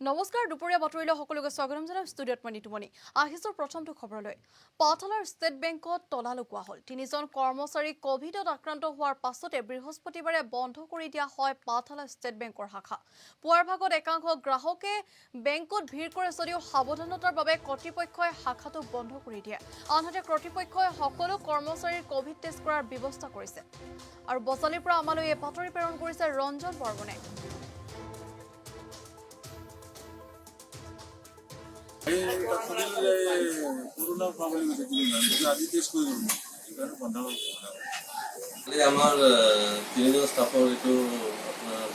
নমস্কাৰ দুপৰীয়া বাতৰিলৈ সকলোকে স্বাগতম জনাই ষ্টুডিঅ'ত মই নিতুমণি আহিছো প্ৰথমটো খবৰলৈ পাঠালাৰ ষ্টেট বেংকত তলা লুকুৱা হ'ল তিনিজন কৰ্মচাৰী কোভিডত আক্ৰান্ত হোৱাৰ পাছতে বৃহস্পতিবাৰে বন্ধ কৰি দিয়া হয় পাঠালা ষ্টেট বেংকৰ শাখা পুৱাৰ ভাগত একাংশ গ্ৰাহকে বেংকত ভিৰ কৰে যদিও সাৱধানতাৰ বাবে কৰ্তৃপক্ষই শাখাটো বন্ধ কৰি দিয়ে আনহাতে কৰ্তৃপক্ষই সকলো কৰ্মচাৰীৰ কোভিড টেষ্ট কৰাৰ ব্যৱস্থা কৰিছে আৰু বজালিৰ পৰা আমালৈ এই বাতৰি প্ৰেৰণ কৰিছে ৰঞ্জন বৰ্মনে कोरोना प्रॉब्लम आदि टेस्ट कर बंद আমাৰ তিনিজন ষ্টাফৰ এইটো আপোনাৰ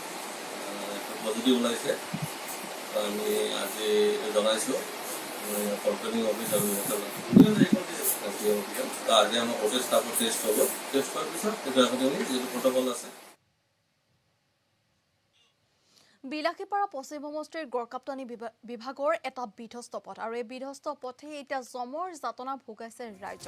পজিটিভ ওলাইছে আমি আজি জনাইছোঁ কম্পেনিং অফিচ আৰু আজি আমাৰ গোটেই ষ্টাফৰ টেষ্ট হ'ব টেষ্ট কৰাৰ পিছত যিটো প্ৰট'কল আছে বিলাসীপাৰা পশ্চিম সমষ্টিৰ গড়কাপ্তানি বিভাগৰ এটা বিধ্বস্ত পথ আৰু এই বিধ্বস্ত পথে এতিয়া জমৰ যাতনা ভোগাইছে ৰাজ্য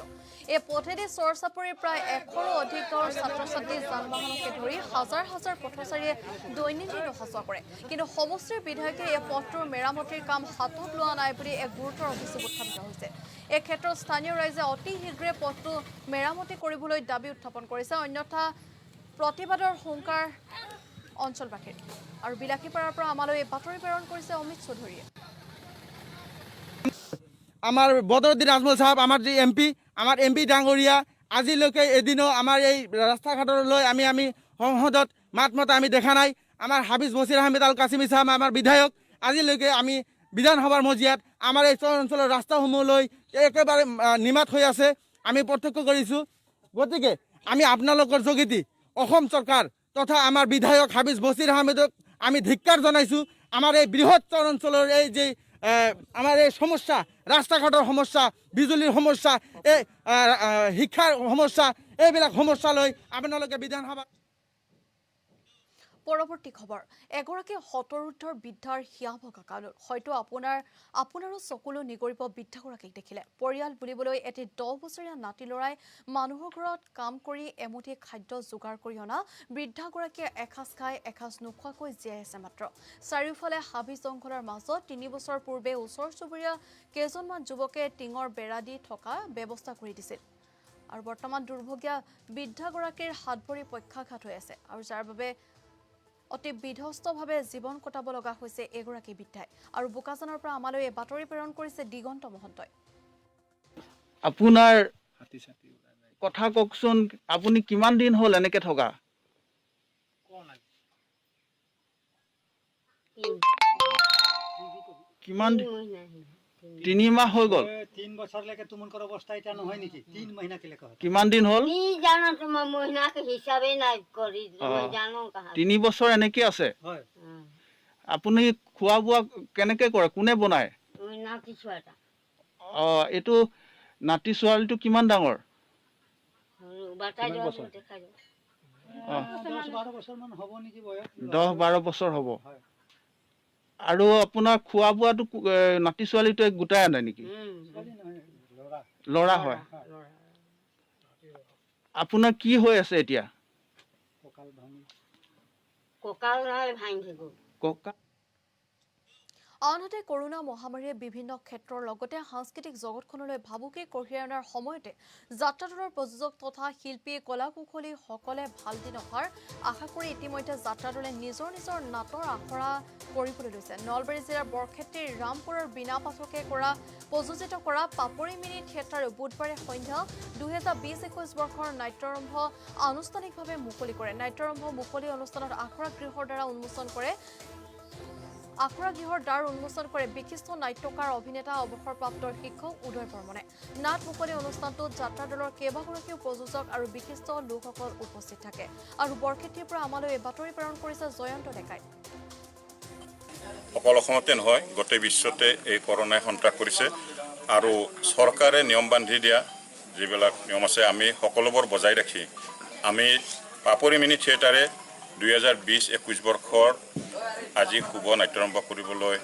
এই পথেদি চৰচাপৰিৰ প্ৰায় 100ৰো অধিক গাঁৱৰ ছাত্ৰ-ছাত্ৰী যান-বাহনকে ধৰি হাজাৰ হাজাৰ পথচাৰীয়ে দৈনন্দিন অহা-যোৱা কৰে কিন্তু সমষ্টিৰ বিধায়কে এই পথটোৰ মেৰামতিৰ কাম হাতত লোৱা নাই বুলি এক গুৰুতৰ অভিযোগ উত্থাপিত হৈছে এই ক্ষেত্ৰত স্থানীয় ৰাইজে অতি শীঘ্ৰে পথটো মেৰামতি কৰিবলৈ দাবী উত্থাপন কৰিছে অন্যথা প্ৰতিবাদৰ হুংকাৰ অঞ্চলবাসীৰ আৰু বিলাসীপাৰাৰ পৰা আমালৈ এই বাতৰি প্ৰেৰণ কৰিছে অমিত চৌধুৰীয়ে আমাৰ বদৰুদ্দিন আজমল সাহেব আমাৰ যি এমপি ডাঙৰীয়া আজিলৈকে এদিনো আমাৰ এই ৰাস্তা ঘাটলৈ আমি সংসদত মাত মতা আমি দেখা নাই আমাৰ হাফিজ বছিৰ আহমেদ আল কাছিমি সাহেব আমাৰ বিধায়ক আজিলৈকে আমি বিধানসভাৰ মজিয়াত আমাৰ এই অঞ্চলৰ ৰাস্তাসমূহলৈ একেবাৰে নিমাত হৈ আছে আমি প্ৰত্যক্ষ কৰিছোঁ গতিকে আমি আপোনালোকৰ যোগেদি অসম চৰকাৰ তথা আমাৰ বিধায়ক হাফিজ বছিৰ আহমেদক আমি ধিক্কাৰ জনাইছোঁ আমাৰ এই বৃহত্তৰ অঞ্চলৰ এই যে আমাৰ এই সমস্যা ৰাস্তা ঘাটৰ সমস্যা বিজুলীৰ সমস্যা এই শিক্ষাৰ সমস্যা এইবিলাক সমস্যালৈ আপোনালোকে বিধানসভা পৰৱৰ্তী খবৰ এগৰাকী শতৰুদ্ধৰ বৃদ্ধাৰ হিয়া ভগা কালত হয়তো আপোনাৰো চকুলো নিগৰিব বৃদ্ধাগৰাকীক দেখিলে পৰিয়াল বুলিবলৈ এটি 10 বছৰীয়া নাতি লৰাই মানুহৰ ঘৰত কাম কৰি এমুঠি খাদ্য যোগাৰ কৰি অনা বৃদ্ধাগৰাকীয়ে এসাঁজ খাই এসাঁজ নোখোৱাকৈ জীয়াই আছে মাত্ৰ চাৰিওফালে হাবি জংঘলৰ মাজত 3 বছৰ পূৰ্বে ওচৰ চুবুৰীয়া কেইজনমান যুৱকে টিঙৰ বেৰা দি থকা ব্যৱস্থা কৰি দিছিল আৰু বৰ্তমান দুৰ্ভগীয়া বৃদ্ধাগৰাকীৰ হাত ভৰি পক্ষাঘাত হৈ আছে আৰু যাৰ বাবে অতি বিধ্বস্তভাৱে জীৱন কটাব লগা হৈছে এগৰাকী বৃদ্ধাই আৰু বোকাজানৰ পৰা আমালৈ এই বাতৰি প্ৰেৰণ কৰিছে দিগন্ত মহন্তই আপোনাৰ কথা কওকচোন আপুনি কিমান দিন হ'ল এনেকে থকা কিমান 3 মাহ হৈ গ'ল 3 বছৰলৈকে তোমালোকৰ অৱস্থা এটা নহয় নেকি 3 মহিনা কেলে কয় কিমান দিন হ'ল নি জানো তোমাৰ মহিনা কে হিচাপে নাই কৰি মই জানো কাহা 3 বছৰ এনেকে আছে হয় আপুনি খোৱা বোৱা কেনেকে কৰে কোনে বনায় মই না কিছু এটা এটো নাতি ছোৱালীটো কিমান ডাঙৰ বাটাই দিব দেখা যাব 10-12 বছৰ মান হ'ব নেকি বয়স 10-12 বছৰ হ'ব আৰু আপোনাৰ খোৱা বোৱাটো নাতি ছোৱালীটোৱে গোটাই আনে নেকি ল'ৰা হয় আপোনাৰ কি হৈ আছে এতিয়া ককাল নাই ভাঙি গ'ল কঁকাল আনহাতে কৰোনা মহামাৰীয়ে বিভিন্ন ক্ষেত্ৰৰ লগতে সাংস্কৃতিক জগতখনলৈ ভাবুকি কঢ়িয়াই অনাৰ সময়তে যাত্ৰাদলৰ প্ৰযোজক তথা শিল্পী কলাকুশলী সকলে ভাল দিন অহাৰ আশা কৰি ইতিমধ্যে যাত্ৰাদলে নিজৰ নাটৰ আখৰা কৰিবলৈ লৈছে নলবাৰী জিলাৰ বৰক্ষেত্ৰীৰ ৰামপুৰৰ বিনা পাঠকে প্ৰযোজিত কৰা পাপৰি মিনি থিয়েটাৰে বুধবাৰে সন্ধ্যা 2020-21 বৰ্ষৰ নাট্যাৰম্ভ আনুষ্ঠানিকভাৱে মুকলি কৰে নাট্যাৰম্ভ মুকলি অনুষ্ঠানত আখৰা গৃহৰ দ্বাৰা উন্মোচন কৰে আখৰা গৃহৰ দ্বাৰ উন্মোচন কৰে বিশিষ্ট নাট্যকাৰ অভিনেতা অৱসৰপ্ৰাপ্ত শিক্ষক উদয় বৰ্মনে নাট মুকলি অনুষ্ঠানটোত যাত্ৰা দলৰ কেইবাগৰাকীও প্ৰযোজক আৰু বিশিষ্ট লোকসকল উপস্থিত থাকে আৰু বৰক্ষেত্ৰীৰ পৰা আমালৈ এই বাতৰি প্ৰেৰণ কৰিছে জয়ন্ত ডেকাই অকল অসমতে নহয় গোটেই বিশ্বতে এই কৰোনাই সন্ত্ৰাস কৰিছে আৰু চৰকাৰে নিয়ম বান্ধি দিয়া যিবিলাক নিয়ম আছে আমি সকলোবোৰ বজাই ৰাখি আমি পাপৰি মিনি থিয়েটাৰে 2020-21 বৰ্ষৰ আজি শুভ নাট্যাৰম্ভ কৰিবলৈ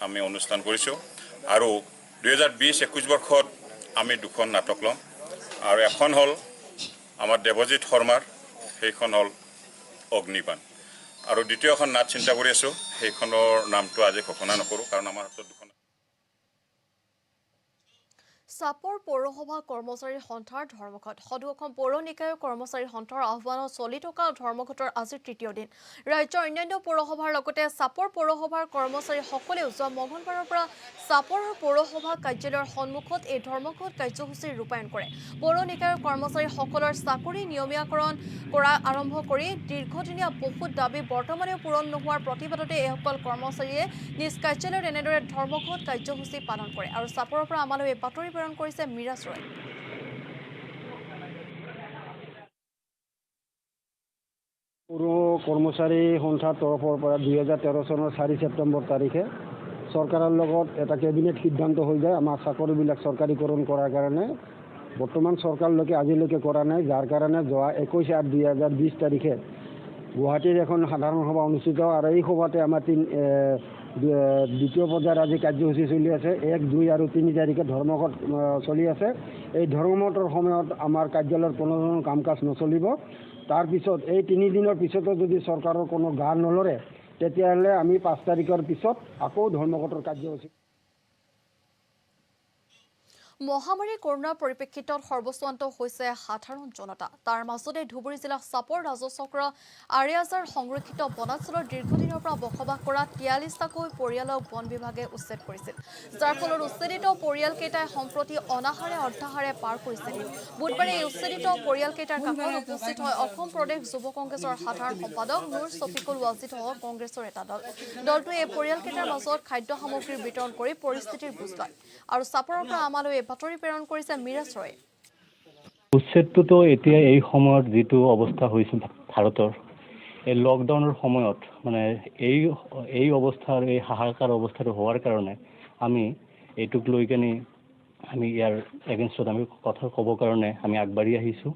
আমি অনুষ্ঠান কৰিছোঁ আৰু 2020-21 বৰ্ষত আমি দুখন নাটক ল'ম আৰু এখন হ'ল আমাৰ দেৱজিৎ শৰ্মাৰ সেইখন হ'ল অগ্নিবাণ আৰু দ্বিতীয় এখন নাট চিন্তা কৰি আছোঁ, সেইখনৰ নামটো আজি ঘোষণা নকৰোঁ কাৰণ আমাৰ হাতত দুখন। চাপৰ পৌৰসভা কৰ্মচাৰী সন্থাৰ ধৰ্মঘট। সদৌ অসম পৌৰ নিকায়ৰ কৰ্মচাৰী সন্থাৰ আহ্বানত চলি থকা ধৰ্মঘটৰ আজি তৃতীয় দিন। ৰাজ্যৰ অন্যান্য পৌৰসভাৰ লগতে চাপৰ পৌৰসভাৰ কৰ্মচাৰীসকলেও যোৱা মঙলবাৰৰ পৰা চাপৰৰ পৌৰসভা কাৰ্যালয়ৰ সন্মুখত এই ধৰ্মঘট কাৰ্যসূচী ৰূপায়ণ কৰে। পৌৰ নিকায়ৰ কৰ্মচাৰীসকলৰ চাকৰি নিয়মীয়াকৰণ কৰা আৰম্ভ কৰি দীৰ্ঘদিনীয়া বহুত দাবী বৰ্তমানেও পূৰণ নোহোৱাৰ প্ৰতিবাদতে এইসকল কৰ্মচাৰীয়ে নিজ কাৰ্যালয়ত এনেদৰে ধৰ্মঘট কাৰ্যসূচী পালন কৰে। আৰু চাপৰৰ পৰা আমালৈ এই বাতৰি প্ৰেৰণ কৰিছে মিৰাজ ৰয়। পৌৰ কৰ্মচাৰী সন্থাৰ তৰফৰ পৰা 2013 চনৰ 4 ছেপ্টেম্বৰ তাৰিখে চৰকাৰৰ লগত এটা কেবিনেট সিদ্ধান্ত হৈ যায় আমাৰ চাকৰিবিলাক চৰকাৰীকৰণ কৰাৰ কাৰণে। বৰ্তমান চৰকাৰলৈকে আজিলৈকে কৰা নাই, যাৰ কাৰণে যোৱা 21/8/2020 তাৰিখে গুৱাহাটীৰ এখন সাধাৰণ সভা অনুষ্ঠিত আৰু এই সভাতে আমাৰ দ্বিতীয় পৰ্যায়ৰ আজি কাৰ্যসূচী চলি আছে। 1, 2 আৰু 3 তাৰিখে ধৰ্মঘট চলি আছে। এই ধৰ্মঘটৰ সময়ত আমাৰ কাৰ্যালয়ৰ কোনো ধৰণৰ কাম কাজ নচলিব। তাৰপিছত এই 3 দিনৰ পিছতো যদি চৰকাৰৰ কোনো গা নলৰে তেতিয়াহ'লে আমি 5 তাৰিখৰ পিছত আকৌ ধৰ্মঘটৰ কাৰ্যসূচী। মহামাৰী কৰোনাৰ পৰিপ্ৰেক্ষিতত সৰ্বস্বান্ত হৈছে সাধাৰণ জনতা। তাৰ মাজতে ধুবুৰী জিলাৰ চাপৰ ৰাজচক্ৰ আৰিয়াজাৰ সংৰক্ষিত বনাঞ্চলৰ দীৰ্ঘদিনৰ পৰা বসবাস কৰা 43টাকৈ পৰিয়ালক বন বিভাগে উচ্ছেদ কৰিছিল, যাৰ ফলত উচ্ছেদিত পৰিয়ালকেইটাই সম্প্ৰতি অনাহাৰে অৰ্ধাহাৰে পাৰ কৰিছে দিন। বুধবাৰে এই উচ্ছেদিত পৰিয়ালকেইটাৰ কাষত উপস্থিত হয় অসম প্ৰদেশ যুৱ কংগ্ৰেছৰ সাধাৰণ সম্পাদক নুৰ ছফিকুল ৱাজিদসহ কংগ্ৰেছৰ এটা দল। দলটোৱে এই পৰিয়ালকেইটাৰ মাজত খাদ্য সামগ্ৰী বিতৰণ কৰি পৰিস্থিতিৰ বুজ লয়। আৰু চাপৰৰ পৰা আমালৈ বাতৰি প্ৰেৰণ কৰিছে মিৰাজ ৰয়। উচ্ছেদটোতো এতিয়া এই সময়ত যিটো অৱস্থা হৈছে ভাৰতৰ, এই লকডাউনৰ সময়ত মানে এই অৱস্থাৰ এই হাহাকাৰ অৱস্থাটো হোৱাৰ কাৰণে আমি এইটোক লৈ কেনে আমি ইয়াৰ এগেইনষ্টত আমি কথা ক'বৰ কাৰণে আমি আগবাঢ়ি আহিছোঁ।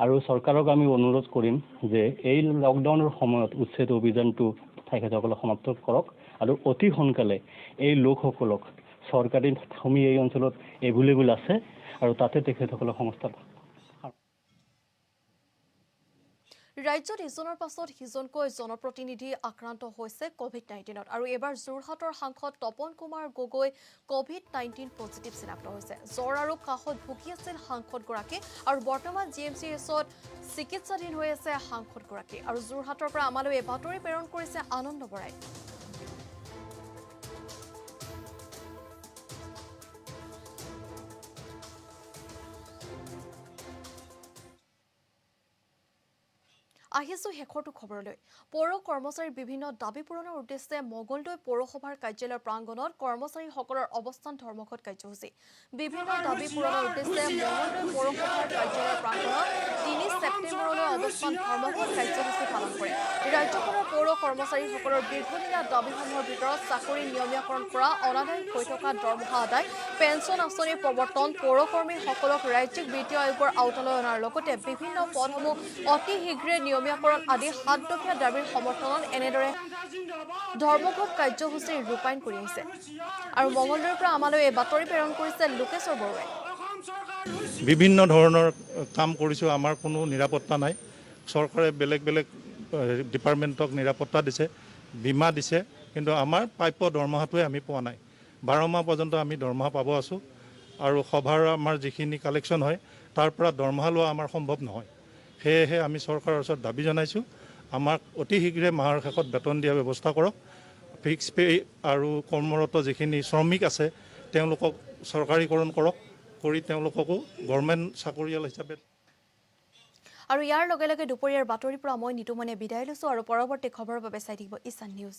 আৰু চৰকাৰক আমি অনুৰোধ কৰিম যে এই লকডাউনৰ সময়ত উচ্ছেদ অভিযানটো তেখেতসকলে সমাপ্ত কৰক আৰু অতি সোনকালে এই লোকসকলক চৰকাৰী ভূমি এই অঞ্চলত এভেইলেবল আছে আৰু তাতে তেখেতসকলৰ সংস্থান। ৰাজ্যত ইজনৰ পাছত সিজনকৈ জনপ্ৰতিনিধি আক্ৰান্ত হৈছে COVID-19ত আৰু এইবাৰ যোৰহাটৰ সাংসদ তপন কুমাৰ গগৈ COVID-19 পজিটিভ চিনাক্ত হৈছে। জ্বৰ আৰু কাহত ভুগি আছিল সাংসদগৰাকী আৰু বৰ্তমান GMCHত চিকিৎসাধীন হৈ আছে সাংসদগৰাকী। আৰু যোৰহাটৰ পৰা আমালৈ এই বাতৰি প্ৰেৰণ কৰিছে আনন্দ বৰাই। আহিছো শেষৰটো খবৰলৈ। পৌৰ কৰ্মচাৰীৰ বিভিন্ন দাবী পূৰণৰ উদ্দেশ্যে মঙলদৈ পৌৰসভাৰ কাৰ্যালয়ৰ প্ৰাংগণত কৰ্মচাৰীসকলৰ অৱস্থান ধৰ্মঘট কাৰ্যসূচী। বিভিন্ন দাবী পূৰণৰ উদ্দেশ্যে মঙলদৈ পৌৰসভাৰ কাৰ্যালয়ৰ প্ৰাংগণত 3 ছেপ্টেম্বৰলৈ অৱস্থান ধৰ্মঘট কাৰ্যসূচী পালন কৰে। ৰাজ্যখনৰ পৌৰ কৰ্মচাৰীসকলৰ দীৰ্ঘদিনীয়া দাবীসমূহৰ ভিতৰত চাকৰি নিয়মীয়াকৰণ কৰা, অনাদায়ী হৈ থকা দৰমহা আদায়, পেঞ্চন আঁচনিৰ প্ৰৱৰ্তন, পৌৰকৰ্মীসকলক ৰাজ্যিক বিত্তীয় আয়োগৰ আওতালৈ অনাৰ লগতে বিভিন্ন পদসমূহ অতি শীঘ্ৰে নিয়মীয়াকৰণ আদি 7 দফীয়া দাবীৰ সমৰ্থনত এনেদৰে ধৰ্মঘট কাৰ্যসূচী ৰূপায়ণ কৰি আহিছে। আৰু মঙলদৈৰ পৰা আমালৈ এই বাতৰি প্ৰেৰণ কৰিছে লোকেশ্বৰ বৰুৱাই। বিভিন্ন ধৰণৰ কাম কৰিছোঁ, আমাৰ কোনো নিৰাপত্তা নাই। চৰকাৰে বেলেগ বেলেগ ডিপাৰ্টমেণ্টক নিৰাপত্তা দিছে, বীমা দিছে, কিন্তু আমাৰ প্ৰাপ্য দৰমহাটোৱে আমি পোৱা নাই। 12 মাহ পৰ্যন্ত আমি দৰমহা পাব আছোঁ আৰু সভাৰ আমাৰ যিখিনি কালেকশ্যন হয় তাৰ পৰা দৰমহা লোৱা আমাৰ সম্ভৱ নহয়। সেয়েহে আমি চৰকাৰৰ ওচৰত দাবী জনাইছোঁ, আমাক অতি শীঘ্ৰে মাহৰ শেষত বেতন দিয়াৰ ব্যৱস্থা কৰক। ফিক্স পে আৰু কৰ্মৰত যিখিনি শ্ৰমিক আছে তেওঁলোকক চৰকাৰীকৰণ কৰক, কৰি তেওঁলোককো গভৰ্ণমেণ্ট চাকৰিয়াল হিচাপে। আৰু ইয়াৰ লগে লগে দুপৰীয়াৰ বাতৰিৰ পৰা মই নিতুমনে বিদায় লৈছোঁ আৰু পৰৱৰ্তী খবৰৰ বাবে চাই থাকিব ঈশান নিউজ।